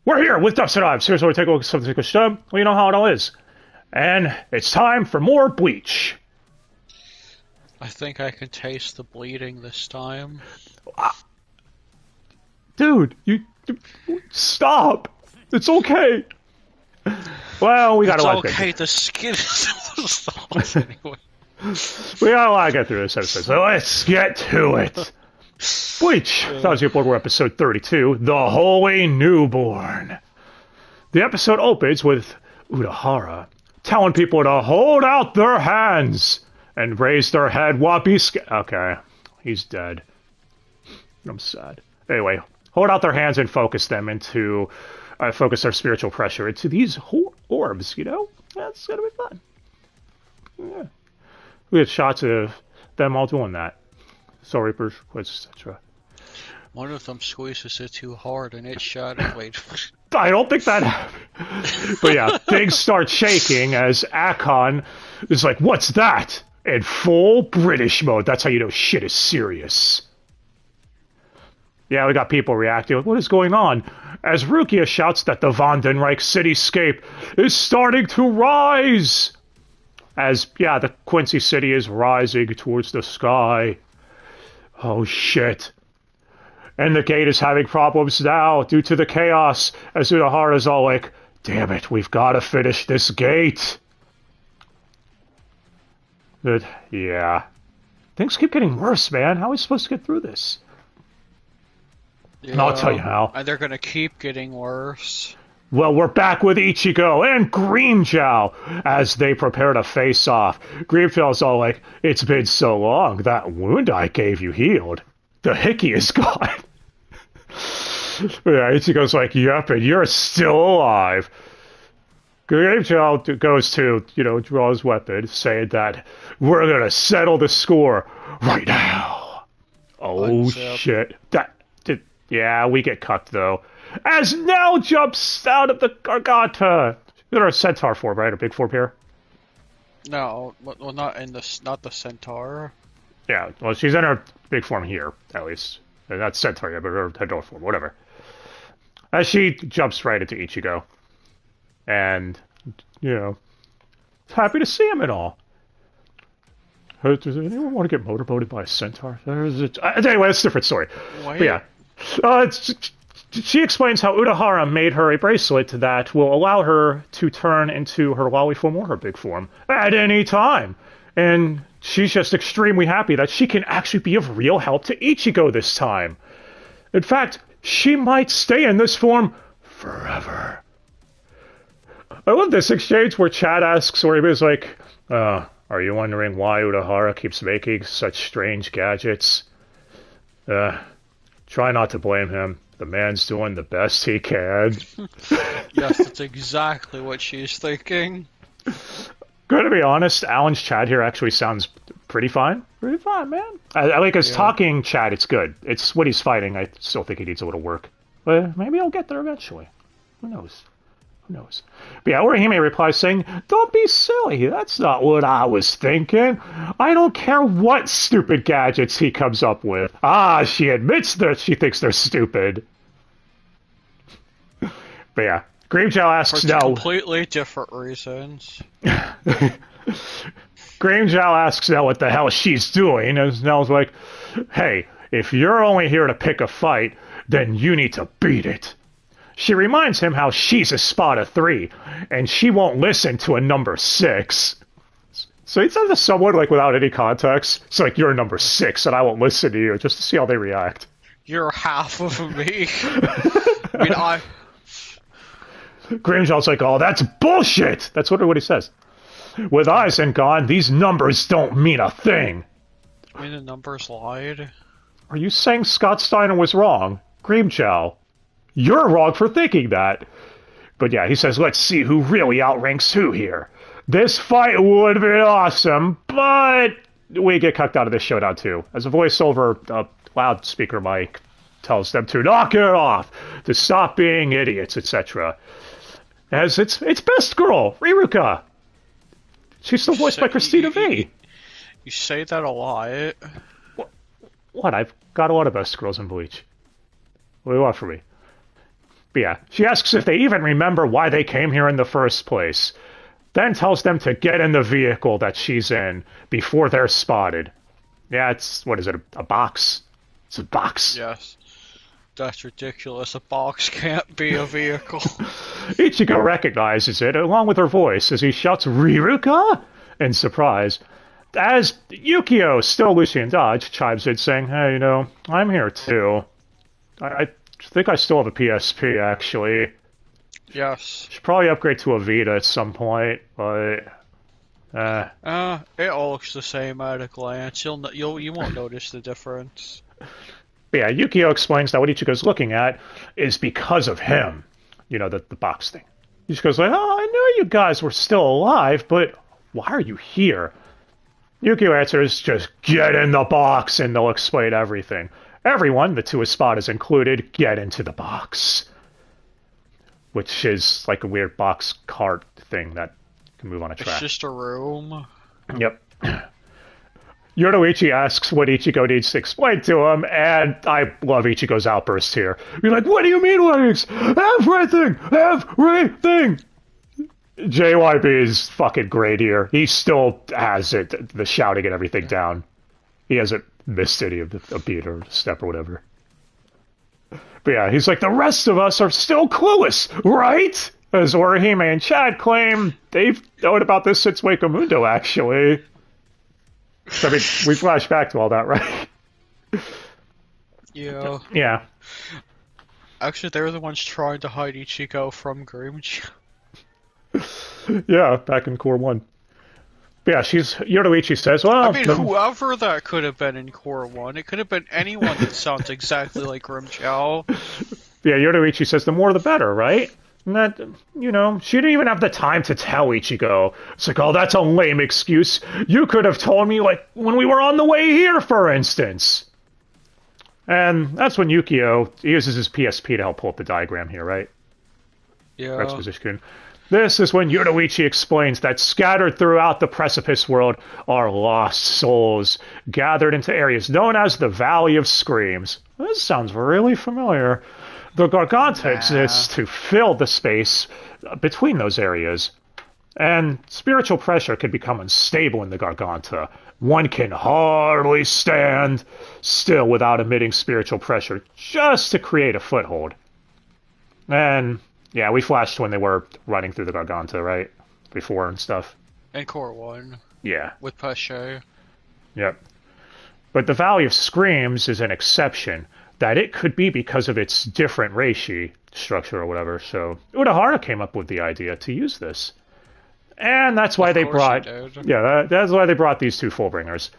We're here with Dubster Dive. Seriously, we take a look at something. Well, you know how it all is. And it's time for more Bleach. I think I can taste the bleeding this time. Dude, you stop. It's okay. Well, we got a lot. It's okay. The skin is anyway. We got a lot to get through this episode, so let's get to it. Bleach, Thousand Year Blood War episode 32, The Holy Newborn. The episode opens with Urahara telling people to hold out their hands and raise their head while be scared. Okay, he's dead. I'm sad. Anyway, hold out their hands and focus them into, focus their spiritual pressure into these orbs, you know? That's gonna be fun. Yeah. We get shots of them all doing that. Soul Reapers, etc. One of them squeezes it too hard and it shattered. Wait. I don't think that happened. But yeah, things start shaking as Akon is like, what's that? In full British mode. That's how you know shit is serious. Yeah, we got people reacting like, what is going on? As Rukia shouts that the Vandenreich cityscape is starting to rise. As, yeah, the Quincy city is rising towards the sky. Oh, shit. And the gate is having problems now due to the chaos, as Urahara's all like, damn it, we've got to finish this gate. But, yeah. Things keep getting worse, man. How are we supposed to get through this? Yeah, I'll tell you how. And they're gonna keep getting worse. Well, we're back with Ichigo and Grimmjow as they prepare to face off. Grimmjow's all like, it's been so long, that wound I gave you healed. The hickey is gone. Yeah, Ichigo's like, yep, and you're still alive. Grimmjow goes to, draw his weapon, saying that we're gonna settle the score right now. Oh, shit. Yeah, we get cucked, though. As Nel jumps out of the Garganta. You're a centaur form, right? A big form here? No, well, not the centaur. Yeah, well, she's in her big form here, at least. Not centaur yet, but her dwarf form, whatever. As she jumps right into Ichigo. And, happy to see him and all. Does anyone want to get motorboated by a centaur? Anyway, that's a different story. Wait. But yeah. She explains how Urahara made her a bracelet that will allow her to turn into her lolly form or her big form at any time. And she's just extremely happy that she can actually be of real help to Ichigo this time. In fact, she might stay in this form forever. I love this exchange where Chad asks, or he was like, are you wondering why Urahara keeps making such strange gadgets? Try not to blame him. The man's doing the best he can. Yes, that's exactly what she's thinking. Gonna be honest, Alan's Chad here actually sounds pretty fine. Pretty fine, man. I like his talking Chad, it's good. It's what he's fighting, I still think he needs a little work. But maybe he'll get there eventually. Who knows? Who knows? But yeah, Orihime replies saying, don't be silly, that's not what I was thinking. I don't care what stupid gadgets he comes up with. She admits that she thinks they're stupid. But yeah, Grimmjow asks For Nel... completely different reasons. Grimmjow asks Nel what the hell she's doing, and Nel's like, hey, if you're only here to pick a fight, then you need to beat it. She reminds him how she's a spot of 3, and she won't listen to a number 6. So he says to someone, like, without any context, it's like, you're a number 6, and I won't listen to you, just to see how they react. You're half of me. I mean, Grimmjow's like, oh, that's bullshit! That's what he says. With Aizen gone, these numbers don't mean a thing. I mean, the numbers lied. Are you saying Scott Steiner was wrong? Grimmjow, you're wrong for thinking that. But yeah, he says, let's see who really outranks who here. This fight would be awesome, but we get cucked out of this showdown too. As a voiceover loudspeaker mic tells them to knock it off, to stop being idiots, etc. As it's best girl, Riruka. She's still voiced by Christina V. You say that a lot. What? I've got a lot of best girls in Bleach. What do you want from me? But yeah, she asks if they even remember why they came here in the first place. Then tells them to get in the vehicle that she's in before they're spotted. Yeah, it's, what is it, a box? It's a box. Yes. That's ridiculous. A box can't be a vehicle. Ichigo recognizes it, along with her voice, as he shouts, Riruka? In surprise. As Yukio, still Lucian Dodge, chimes in saying, hey, I'm here too. I think I still have a PSP, actually. Yes. Should probably upgrade to a Vita at some point, but... It all looks the same at a glance. You won't notice the difference. But yeah, Yukio explains that what Ichigo's looking at is because of him. The box thing. Ichigo's like, oh, I knew you guys were still alive, but why are you here? Yukio answers, just get in the box and they'll explain everything. Everyone, the two Espadas included, get into the box. Which is like a weird box cart thing that can move on a track. It's just a room. Yep. Yoruichi asks what Ichigo needs to explain to him, and I love Ichigo's outburst here. You're like, what do you mean, Lennox? Everything! Everything! JYB is fucking great here. He still has it, the shouting and everything down. He hasn't missed any of a beat or a step or whatever. But yeah, he's like, the rest of us are still clueless, right? As Orihime and Chad claim they've known about this since Wakamundo, actually. I mean, we flash back to all that, right? Yeah. Yeah. Actually, they're the ones trying to hide Ichigo from Grimmjow. Yeah, back in Core 1. But yeah, Yoruichi says, well... I mean, whoever that could have been in Core 1, it could have been anyone that sounds exactly like Grimmjow. Yeah, Yoruichi says the more the better, right? And that, she didn't even have the time to tell Ichigo. It's like, oh, that's a lame excuse. You could have told me, like, when we were on the way here, for instance. And that's when Yukio uses his PSP to help pull up the diagram here, right? Yeah. Exposition. This is when Yoruichi explains that scattered throughout the precipice world are lost souls, gathered into areas known as the Valley of Screams. This sounds really familiar. The Garganta exists to fill the space between those areas. And spiritual pressure can become unstable in the Garganta. One can hardly stand still without emitting spiritual pressure just to create a foothold. And, yeah, we flashed when they were running through the Garganta, right? Before and stuff. In Core 1. Yeah. With Pesce. Yep. But the Valley of Screams is an exception. That it could be because of its different reishi structure or whatever. So Urahara came up with the idea to use this. And that's why they brought... Yeah, that's why they brought these two Fullbringers.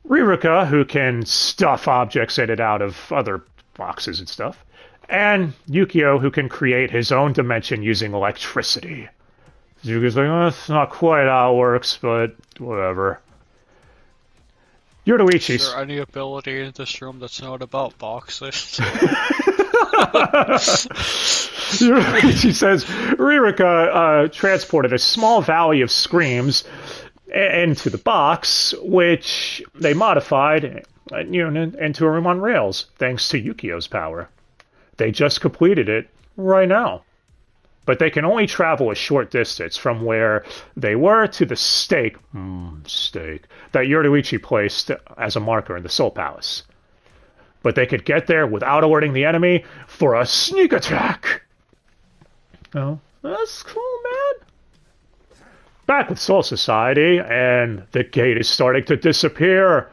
Riruka, who can stuff objects in and out of other boxes and stuff. And Yukio, who can create his own dimension using electricity. Yukio's like, oh, that's not quite how it works, but whatever. Yoruichi's... Is there any ability in this room that's not about boxes? Yoruichi says Riruka transported a small valley of screams into the box, which they modified into a room on rails, thanks to Yukio's power. They just completed it right now. But they can only travel a short distance from where they were to the stake that Yoruichi placed as a marker in the Soul Palace. But they could get there without alerting the enemy for a sneak attack. Oh, that's cool, man. Back with Soul Society, and the gate is starting to disappear.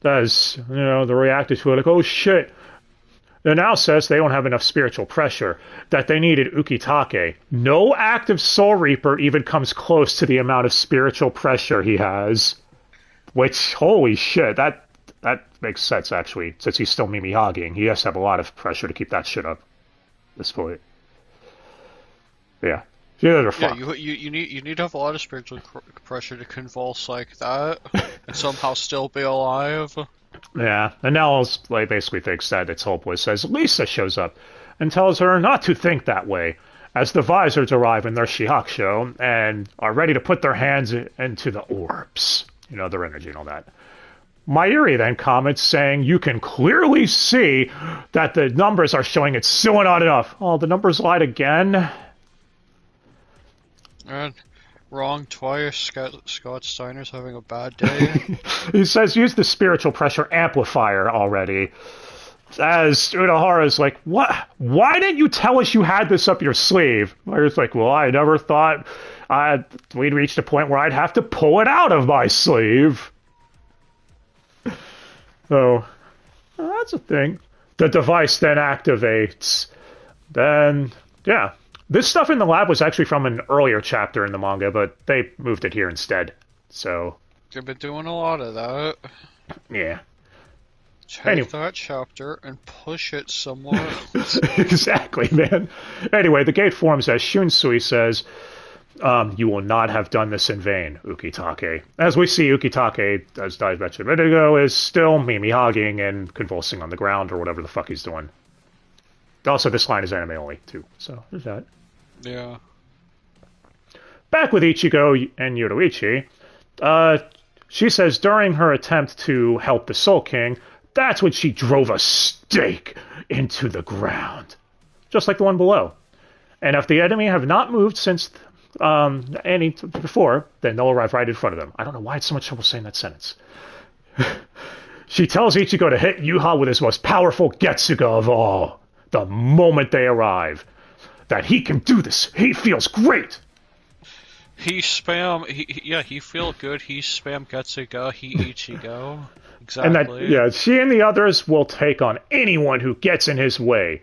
As, the reactors were like, oh shit. It now says they don't have enough spiritual pressure, that they needed Ukitake. No active Soul Reaper even comes close to the amount of spiritual pressure he has. Which, holy shit, that makes sense, actually, since he's still Mimihagiing. He has to have a lot of pressure to keep that shit up at this point. Yeah. Yeah, you need to have a lot of spiritual pressure to convulse like that, and somehow still be alive. Yeah, and Nel basically thinks that it's hopeless as Lisa shows up and tells her not to think that way as the Visors arrive in their Shihakusho and are ready to put their hands into the orbs, their energy and all that. Mayuri then comments saying, you can clearly see that the numbers are showing it's still not enough. Oh, the numbers lied again? And wrong twice. Scott Steiner's having a bad day. He says, use the spiritual pressure amplifier already. As Urahara's like, what? Why didn't you tell us you had this up your sleeve? Mayuri's like, well, I never thought we'd reached a point where I'd have to pull it out of my sleeve. So, that's a thing. The device then activates. Then, yeah. This stuff in the lab was actually from an earlier chapter in the manga, but they moved it here instead. So. They've been doing a lot of that. Yeah. Take that chapter and push it somewhere else. Exactly, man. Anyway, the gate forms as Shunsui says, you will not have done this in vain, Ukitake. As we see, Ukitake, as Dive mentioned a minute ago, is still mimi-hogging and convulsing on the ground or whatever the fuck he's doing. Also, this line is anime only, too. So, there's that. Yeah. Back with Ichigo and Yoruichi, she says during her attempt to help the Soul King, that's when she drove a stake into the ground. Just like the one below. And if the enemy have not moved since any before, then they'll arrive right in front of them. I don't know why it's so much trouble saying that sentence. She tells Ichigo to hit Yuha with his most powerful Getsuga of all. The moment they arrive. That he can do this. He feels great. He feel good. He spam Getsuga. He Ichigo. Exactly. And that, yeah, she and the others will take on anyone who gets in his way.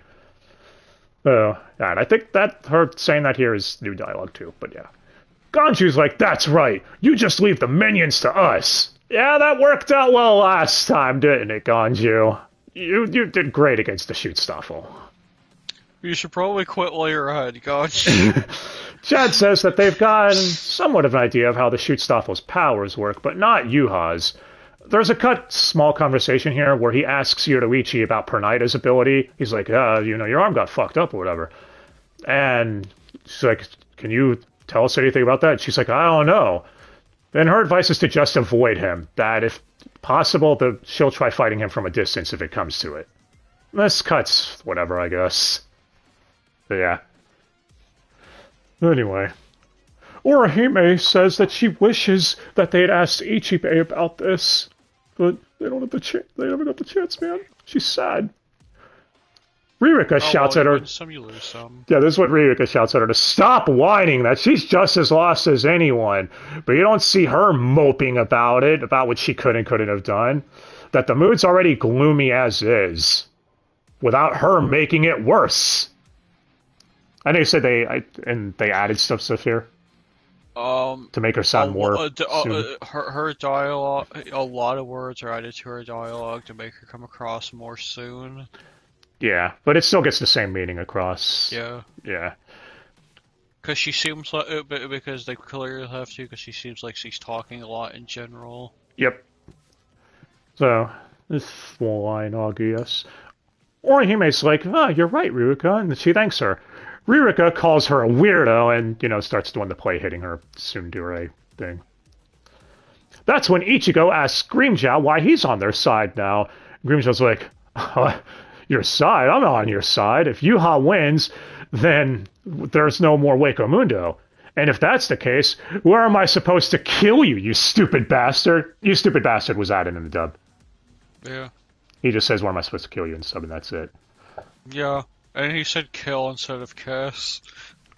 And I think that her saying that here is new dialogue too, but yeah. Ganju's like, that's right, you just leave the minions to us. Yeah, that worked out well last time, didn't it, Ganju? You did great against the Schutzstaffel. You should probably quit while you're ahead, Ganju. Chad says that they've gotten somewhat of an idea of how the Schutzstaffel's powers work, but not Yuha's. There's a small conversation here where he asks Yoruichi about Pernita's ability. He's like, your arm got fucked up or whatever. And she's like, can you tell us anything about that? She's like, I don't know. Then her advice is to just avoid him. That if possible, she'll try fighting him from a distance if it comes to it. This cuts whatever, I guess. But yeah. Anyway. Orihime says that she wishes that they had asked Ichibei about this. But they don't have the chance. They never got the chance, man. She's sad. Riruka shouts at her. You win some, you lose some. Yeah, this is what Riruka shouts at her to stop whining. That she's just as lost as anyone. But you don't see her moping about it, about what she could and couldn't have done. That the mood's already gloomy as is, without her making it worse. I know you said they added stuff here. To make her sound more. Her dialogue. A lot of words are added to her dialogue to make her come across more soon. Yeah, but it still gets the same meaning across. Yeah. Yeah. Because she seems like because they clearly have to. Because she seems like she's talking a lot in general. Yep. So this small line, obvious. Orihime's like, you're right, Riruka, and she thanks her. Riruka calls her a weirdo and, starts doing the play hitting her tsundere thing. That's when Ichigo asks Grimmjow why he's on their side now. Grimmjow's like, your side? I'm not on your side. If Yuha wins, then there's no more Wako Mundo. And if that's the case, where am I supposed to kill you, you stupid bastard? You stupid bastard was added in the dub. Yeah. He just says, where am I supposed to kill you in sub, and that's it. Yeah. And he said kill instead of kiss.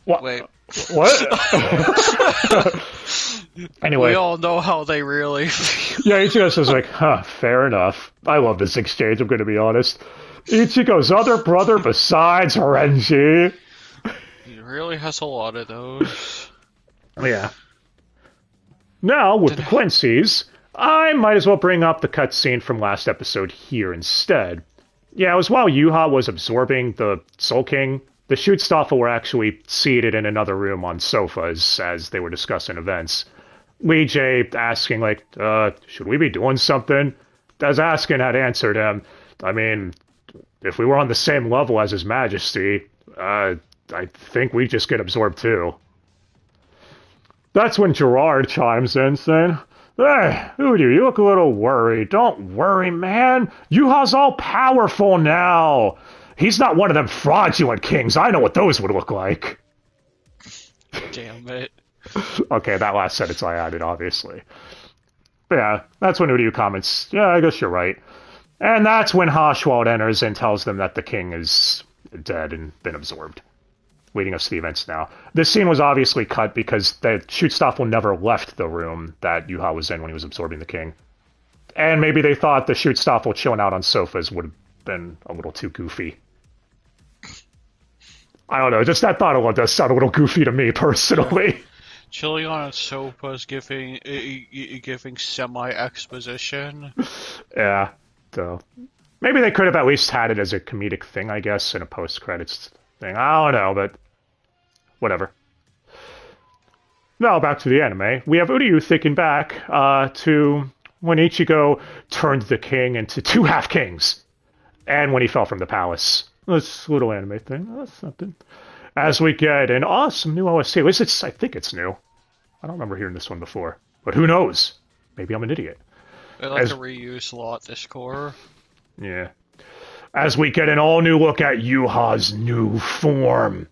What? Wait. What? Anyway. We all know how they really feel. Yeah, Ichigo says like, fair enough. I love this exchange, I'm going to be honest. Ichigo's other brother besides Renji. He really has a lot of those. Yeah. Now, with the Quincy's, I might as well bring up the cutscene from last episode here instead. Yeah, it was while Yuha was absorbing the Soul King, the Schutzstaffel were actually seated in another room on sofas as they were discussing events. Lee J asking, like, should we be doing something? As Askin had answered him, I mean, if we were on the same level as His Majesty, I think we'd just get absorbed too. That's when Gerard chimes in saying, Hey, Udo, you look a little worried. Don't worry, man. Yuha's all powerful now. He's not one of them fraudulent kings. I know what those would look like. Damn it. Okay, that last sentence I added, obviously. But yeah, that's when Udo comments, yeah, I guess you're right. And that's when Haschwald enters and tells them that the king is dead and been absorbed. Leading us to the events now. This scene was obviously cut because the Schutzstaffel never left the room that Yuha was in when he was absorbing the king. And maybe they thought the Schutzstaffel chilling out on sofas would have been a little too goofy. I don't know, just that thought alone does sound a little goofy to me, personally. Chilling on a sofa is giving semi-exposition. Yeah, so... Maybe they could have at least had it as a comedic thing, I guess, in a post-credits thing. I don't know, but whatever. Now, back to the anime. We have Uryu thinking back to when Ichigo turned the king into two half-kings, and when he fell from the palace. This little anime thing. That's something. As we get an awesome new OST. At least I think it's new. I don't remember hearing this one before. But who knows? Maybe I'm an idiot. They like to reuse a lot this core. Yeah. As we get an all-new look at Yuha's new form.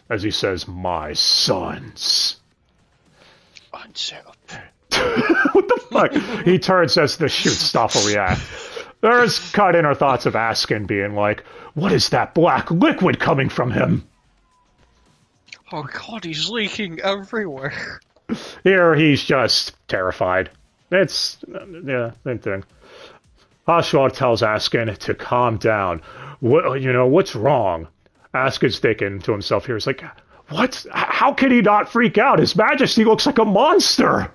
As he says, my sons. Unsettled. What the fuck? He turns as the Schutzstaffel react. There's cut in our thoughts of Askin being like, what is that black liquid coming from him? Oh god, he's leaking everywhere. Here, he's just terrified. It's, yeah, same thing. Haschwald tells Askin to calm down. What's wrong? Askin's thinking to himself here, he's like, what? How can he not freak out? His Majesty looks like a monster.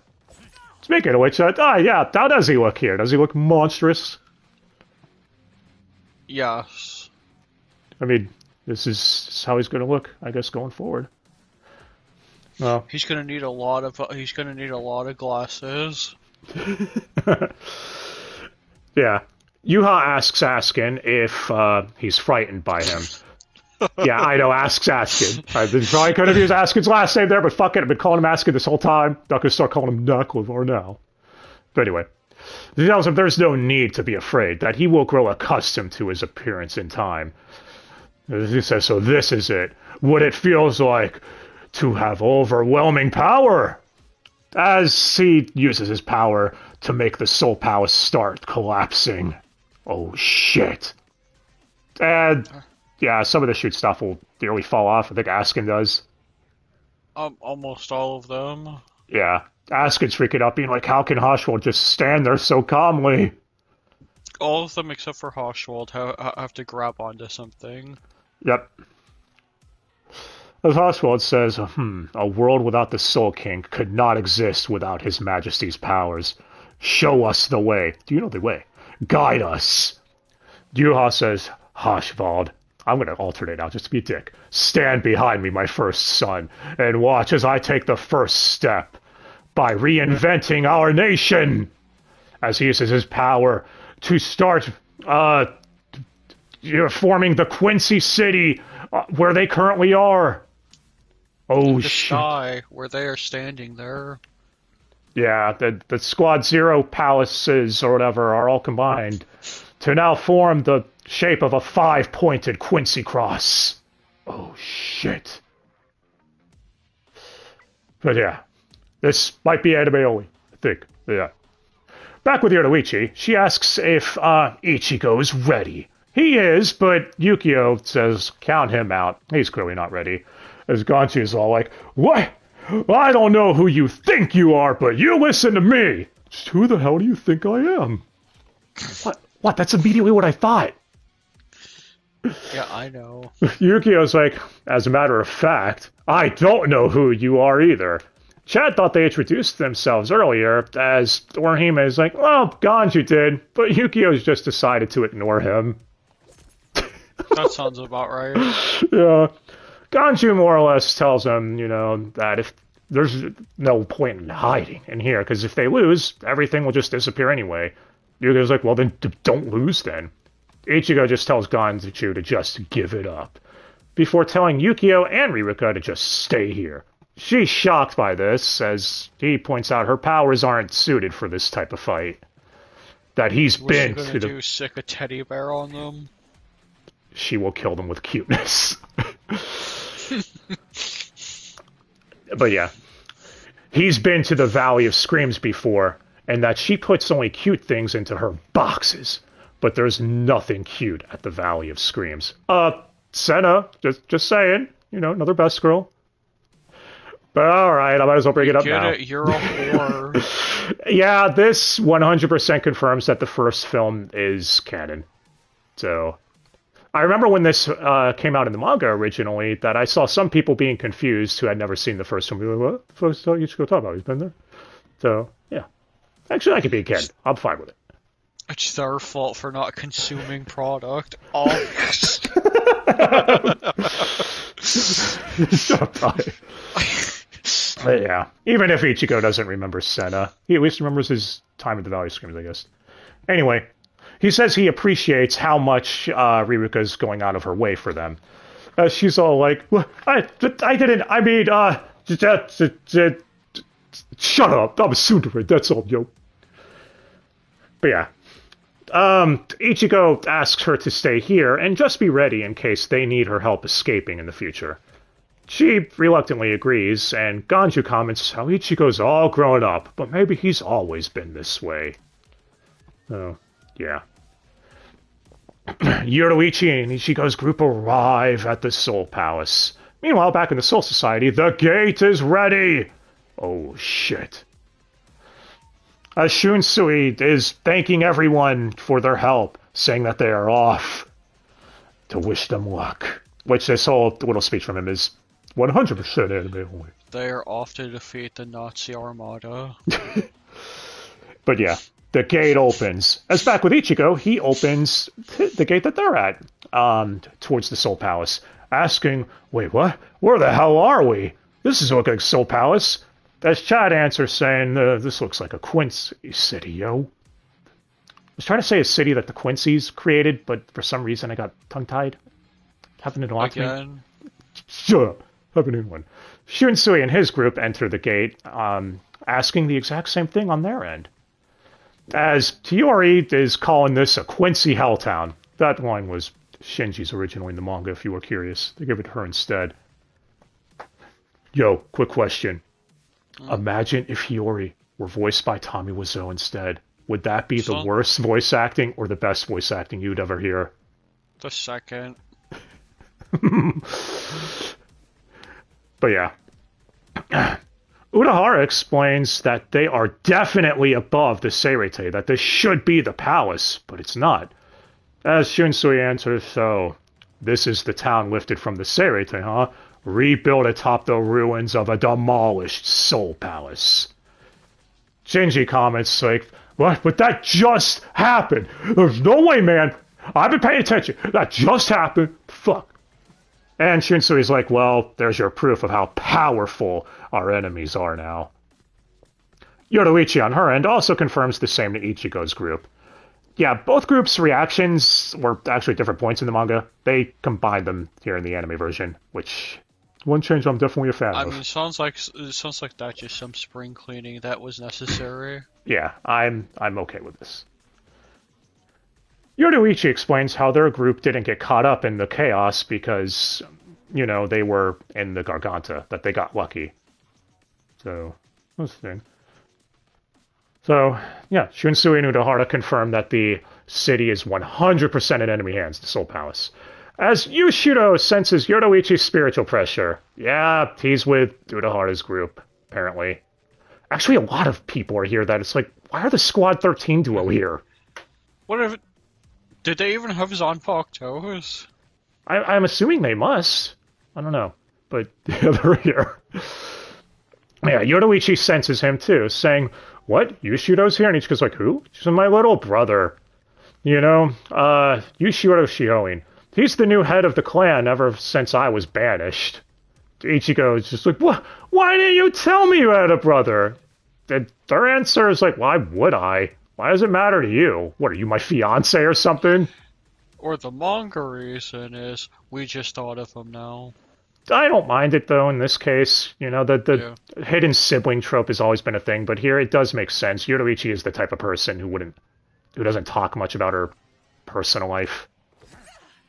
Speaking of which, yeah, how does he look here? Does he look monstrous? Yes. I mean, this is how he's going to look, I guess, going forward. Well, he's gonna need a lot of glasses. Yeah. Yuha asks Askin if he's frightened by him. Yeah, I know, asks Askin. I probably could have used Askin's last name there, but fuck it, I've been calling him Askin this whole time. Not gonna start calling him Knucklevar now. But anyway, he tells him there's no need to be afraid, that he will grow accustomed to his appearance in time. He says, so this is it. What it feels like to have overwhelming power. As he uses his power to make the Soul Palace start collapsing. Oh, shit. And, yeah, some of the shoot stuff will nearly fall off. I think Askin does. Almost all of them. Yeah. Askin's freaking out, being like, how can Haschwald just stand there so calmly? All of them except for Haschwald have to grab onto something. Yep. As Haschwald says, a world without the Soul King could not exist without His Majesty's powers. Show us the way. Do you know the way? Guide us. Yuha says, Haschwald, I'm going to alternate now just to be a dick. Stand behind me, my first son, and watch as I take the first step by reinventing our nation. As he uses his power to start forming the Quincy City where they currently are. Oh, the shit. sky, where they are standing there. Yeah, the Squad Zero palaces or whatever are all combined to now form the shape of a 5-pointed Quincy cross. Oh, shit. But yeah, this might be anime only, I think. Yeah. Back with Yoruichi, she asks if Ichigo's ready. He is, but Yukio says count him out. He's clearly not ready. As Ganchi is all like, what? I don't know who you think you are, but you listen to me. Just who the hell do you think I am? What? That's immediately what I thought. Yeah, I know. Yukio's like, as a matter of fact, I don't know who you are either. Chad thought they introduced themselves earlier, as Orihime is like, well, Ganju did, but Yukio's just decided to ignore him. That sounds about right. Yeah. Ganju more or less tells him, that if there's no point in hiding in here, because if they lose, everything will just disappear anyway. Yukio's like, well, then don't lose then. Ichigo just tells Ganju to just give it up, before telling Yukio and Riruka to just stay here. She's shocked by this, as he points out her powers aren't suited for this type of fight. That he's What's she been gonna to the... do? Sick a teddy bear on them? She will kill them with cuteness. But yeah. He's been to the Valley of Screams before, and that she puts only cute things into her boxes. But there's nothing cute at the Valley of Screams. Senna, just saying. You know, another best girl. But alright, I might as well bring it up now. You're a whore. Yeah, this 100% confirms that the first film is canon. So, I remember when this came out in the manga originally, that I saw some people being confused who had never seen the first film. Be like, what the fuck is Ichigo talking about? He's been there? So, yeah. Actually, I could be canon. I'm fine with it. It's their fault for not consuming product. Oh. Shut up, Ty. But yeah, even if Ichigo doesn't remember Senna, he at least remembers his time at the Valley of Screams, I guess. Anyway, he says he appreciates how much Riruka's going out of her way for them. She's all like, well, I didn't, I mean, shut up, I'm a tsundere, that's all, yo. But yeah. Ichigo asks her to stay here and just be ready in case they need her help escaping in the future. She reluctantly agrees, and Ganju comments how Ichigo's all grown up, but maybe he's always been this way. Oh, yeah. Yoruichi and Ichigo's group arrive at the Soul Palace. Meanwhile, back in the Soul Society, the gate is ready! Oh, shit. Shunsui is thanking everyone for their help, saying that they are off to wish them luck. Which this whole little speech from him is 100% anime only. They are off to defeat the Nazi armada. But yeah, the gate opens. As back with Ichigo, he opens the gate that they're at, towards the Soul Palace, asking, wait, what? Where the hell are we? This doesn't look like Soul Palace. As Chad answers, saying, this looks like a Quincy city, yo. I was trying to say a city that the Quincy's created, but for some reason I got tongue-tied. Happened a lot to me. Shut up. Happened in one. Shunsui and his group enter the gate, asking the exact same thing on their end. As Tiori is calling this a Quincy Helltown. That line was Shinji's originally in the manga, if you were curious. They gave it to her instead. Yo, quick question. Imagine if Hiyori were voiced by Tommy Wiseau instead. Would that be the worst voice acting or the best voice acting you'd ever hear? The second. But yeah. Urahara explains that they are definitely above the Seirete, that this should be the palace, but it's not. As Shunsui answers, so, this is the town lifted from the Seirete, huh? Rebuilt atop the ruins of a demolished Soul Palace. Shinji comments like, what? But that just happened. There's no way, man. I've been paying attention. That just happened. Fuck. And Shinsui's like, well, there's your proof of how powerful our enemies are now. Yoruichi on her end also confirms the same to Ichigo's group. Yeah, both groups' reactions were actually different points in the manga. They combined them here in the anime version, which one change I'm definitely a fan of. I mean, it sounds like that's just some spring cleaning that was necessary. Yeah, I'm okay with this. Yoruichi explains how their group didn't get caught up in the chaos because, you know, they were in the Garganta, that they got lucky. So, that's the thing. So, yeah, Shunsui and Urahara confirm that the city is 100% in enemy hands, the Soul Palace. As Yushiro senses Yoruichi's spiritual pressure. Yeah, he's with Urahara's group, apparently. Actually, a lot of people are here that it's like, why are the Squad 13 duo here? What if... Did they even have Zanpaku's toes? I'm assuming they must. I don't know. But yeah, they're here. Yeah, Yoruichi senses him too, saying, what? Yushiro's here? And Ichigo's like, who? He's my little brother. You know, Yushiro Shioin. He's the new head of the clan ever since I was banished. Ichigo is just like, what? Why didn't you tell me you had a brother? And their answer is like, why would I? Why does it matter to you? What, are you my fiance or something? Or the manga reason is, we just thought of him now. I don't mind it, though, in this case. You know, the hidden sibling trope has always been a thing, but here it does make sense. Yoruichi is the type of person who doesn't talk much about her personal life.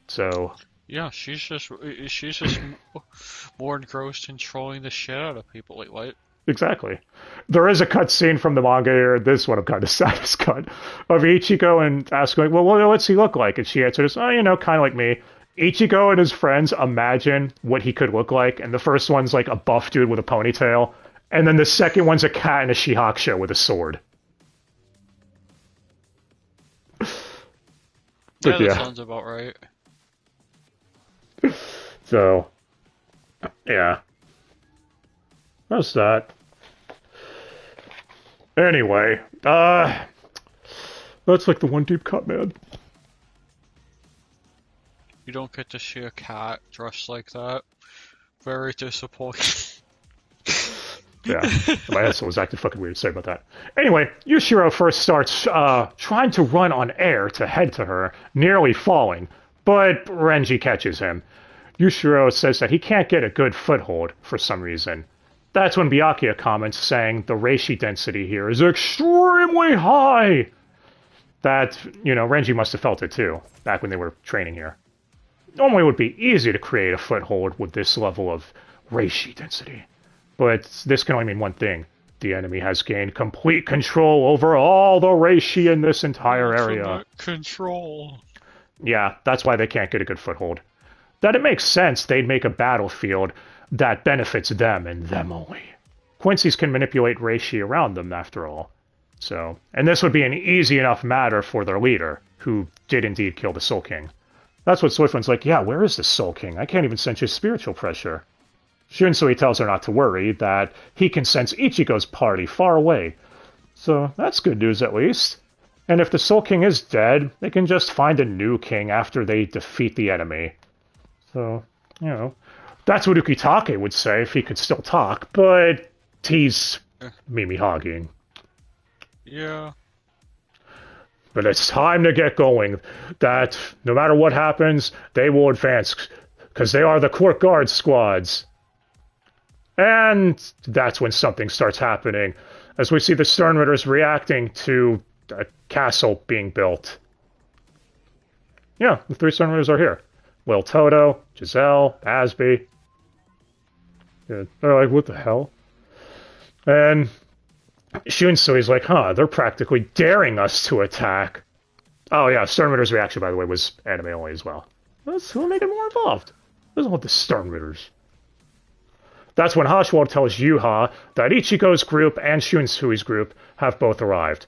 So... Yeah, she's just more engrossed in trolling the shit out of people lately. Exactly. There is a cutscene from the manga here, this one I'm kind of saddest cut, of Ichigo and asking, well, what's he look like? And she answers, oh, you know, kind of like me. Ichigo and his friends imagine what he could look like, and the first one's like a buff dude with a ponytail, and then the second one's a cat in a Shihakusho with a sword. Yeah, that sounds about right. So, yeah. That's that. Anyway, that's like the one deep cut, man. You don't get to see a cat dressed like that. Very disappointing. Yeah, my head was acting fucking weird. Sorry about that. Anyway, Yushiro first starts trying to run on air to head to her, nearly falling, but Renji catches him. Yushiro says that he can't get a good foothold for some reason. That's when Byakuya comments saying the reishi density here is extremely high. That, you know, Renji must have felt it too, back when they were training here. Normally it would be easy to create a foothold with this level of reishi density. But this can only mean one thing. The enemy has gained complete control over all the reishi in this entire area. Control. Yeah, that's why they can't get a good foothold. That it makes sense they'd make a battlefield that benefits them and them only. Quincy's can manipulate reishi around them, after all. So, and this would be an easy enough matter for their leader, who did indeed kill the Soul King. That's what Swiftwind's like, yeah, where is the Soul King? I can't even sense his spiritual pressure. Shunsui tells her not to worry, that he can sense Ichigo's party far away. So that's good news at least. And if the Soul King is dead, they can just find a new king after they defeat the enemy. So, you know, that's what Ukitake would say if he could still talk, but he's Mimi Hagiing. Yeah. But it's time to get going. That no matter what happens, they will advance, because they are the court guard squads. And that's when something starts happening, as we see the Sternritters reacting to a castle being built. Yeah, the three Sternritters are here. Will Toto, Giselle, Asby. Yeah, they're like, what the hell? And Shunsui's like, they're practically daring us to attack. Oh yeah, Sternritter's reaction, by the way, was anime only as well. We'll make it more involved. Doesn't want the Sternritters. That's when Haschwald tells Yuha that Ichigo's group and Shunsui's group have both arrived.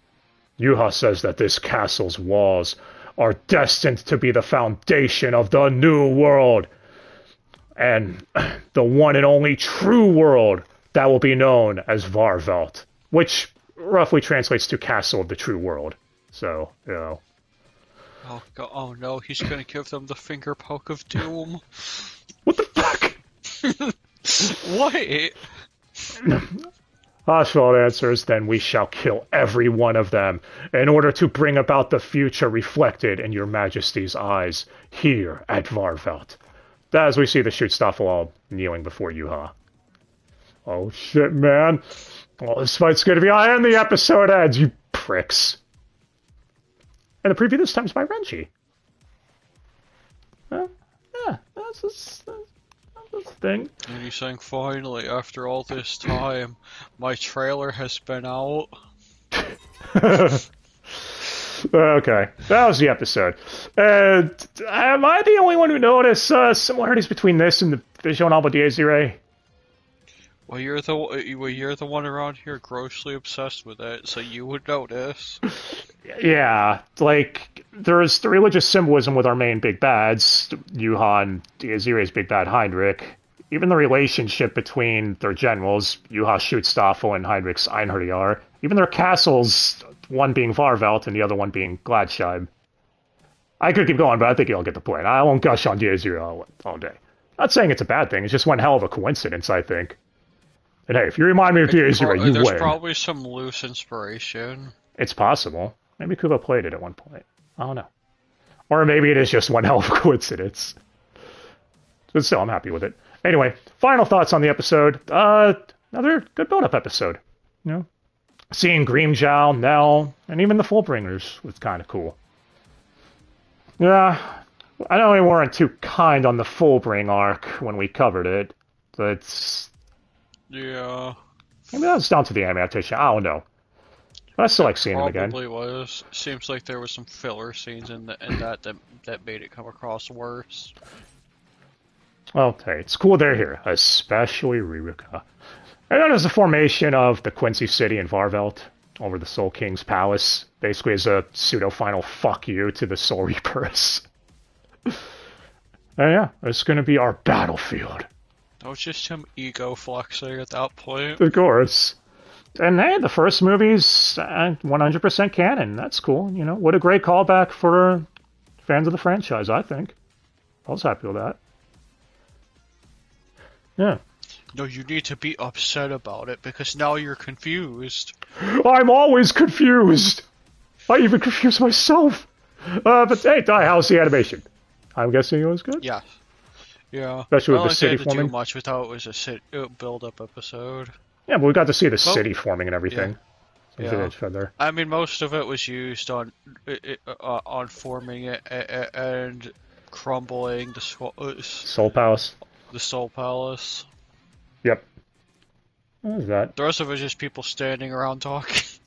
Yuha says that this castle's walls are destined to be the foundation of the new world, and the one and only true world that will be known as Varvelt, which roughly translates to Castle of the True World. So, you know. Oh, God, oh no, he's gonna give them the finger poke of doom. What the fuck? What? Oswald answers, then we shall kill every one of them, in order to bring about the future reflected in your majesty's eyes, here at Varvelt. As we see the Schutzstaffel all kneeling before Yuha. Oh shit, man. Well, this fight's gonna be on, and the episode ends, you pricks. And the preview this time is by Renji. Yeah, that's the thing. And he's saying, finally, after all this time, my trailer has been out. Okay, that was the episode. Am I the only one who noticed similarities between this and the visual novel Diezire? Well, you're the one around here grossly obsessed with it, so you would notice. Yeah, like, there's the religious symbolism with our main big bads, Yuha and Diezire's big bad Heinrich. Even the relationship between their generals, Yuha Schutzstaffel and Heinrich's Einherjar. Even their castles, one being Varvelt and the other one being Gladsheim. I could keep going, but I think you'll get the point. I won't gush on Diezire all day. Not saying it's a bad thing, it's just one hell of a coincidence, I think. And hey, if you remind me of Diezire, you win. There's probably some loose inspiration. It's possible. Maybe Kubo played it at one point. I don't know. Or maybe it is just one hell of a coincidence. But still, I'm happy with it. Anyway, final thoughts on the episode. Another good build-up episode. You know, seeing Grimmjow, Nel, and even the Fullbringers was kind of cool. Yeah, I know we weren't too kind on the Fullbring arc when we covered it, but Yeah. maybe that's down to the adaptation. I don't know. But I still like seeing him again. Probably was. Seems like there was some filler scenes in that made it come across worse. Well, hey, it's cool they're here, especially Riruka. And then there's the formation of the Quincy City and Varvelt over the Soul King's palace, basically as a pseudo-final fuck you to the Soul Reapers. And yeah, it's going to be our battlefield. That was just him ego flexing at that point. Of course. And hey, the first movie's 100% canon. That's cool. You know, what a great callback for fans of the franchise, I think. I was happy with that. Yeah. No, you need to be upset about it because now you're confused. I'm always confused. I even confuse myself. But hey, Ty, how's the animation? I'm guessing it was good? Yeah. Yeah. Especially with the city I don't think forming. do much without it was a build-up episode. Yeah, but we got to see the city forming and everything. Yeah. Yeah. I mean, most of it was used on forming it and crumbling the Soul Palace. The Soul Palace. Yep. What is that? The rest of it was just people standing around talking.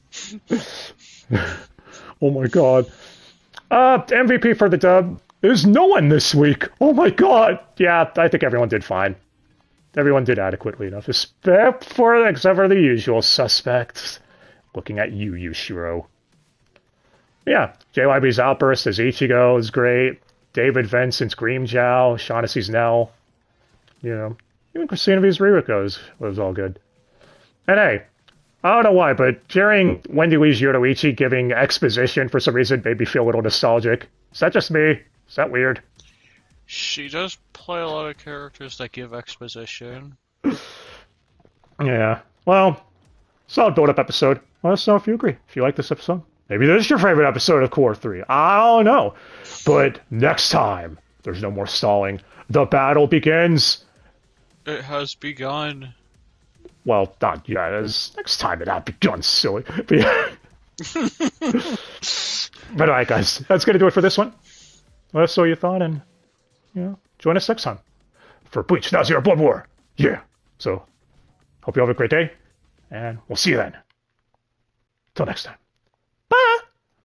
Oh my god. MVP for the dub is no one this week. Oh my god. Yeah, I think everyone did fine. Everyone did adequately enough, except for the usual suspects. Looking at you, Yushiro. Yeah, JYB's outburst as Ichigo is great. David Vincent's Grimmjow, Shaughnessy's Nel. You know, even Christina V's Riruka was all good. And hey, I don't know why, but hearing Wendy Lee's Yoruichi giving exposition for some reason made me feel a little nostalgic. Is that just me? Is that weird? She does play a lot of characters that give exposition. Yeah. Well, solid build-up episode. Let us know if you agree. If you like this episode. Maybe this is your favorite episode of Core 3. I don't know. But next time, there's no more stalling. The battle begins. It has begun. Well, not yet. Next time it had begun, silly. But yeah. But alright, guys. That's going to do it for this one. Let us know what you thought, and, you know, join us next time for Bleach Now Zero Blood War. Yeah. So, hope you have a great day, and we'll see you then. Till next time.